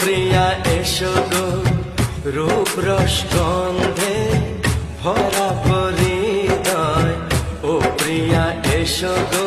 প্রিয়া এসো গো, রূপ রস গন্ধে ভরা হৃদয়। ও প্রিয়া এসো গো,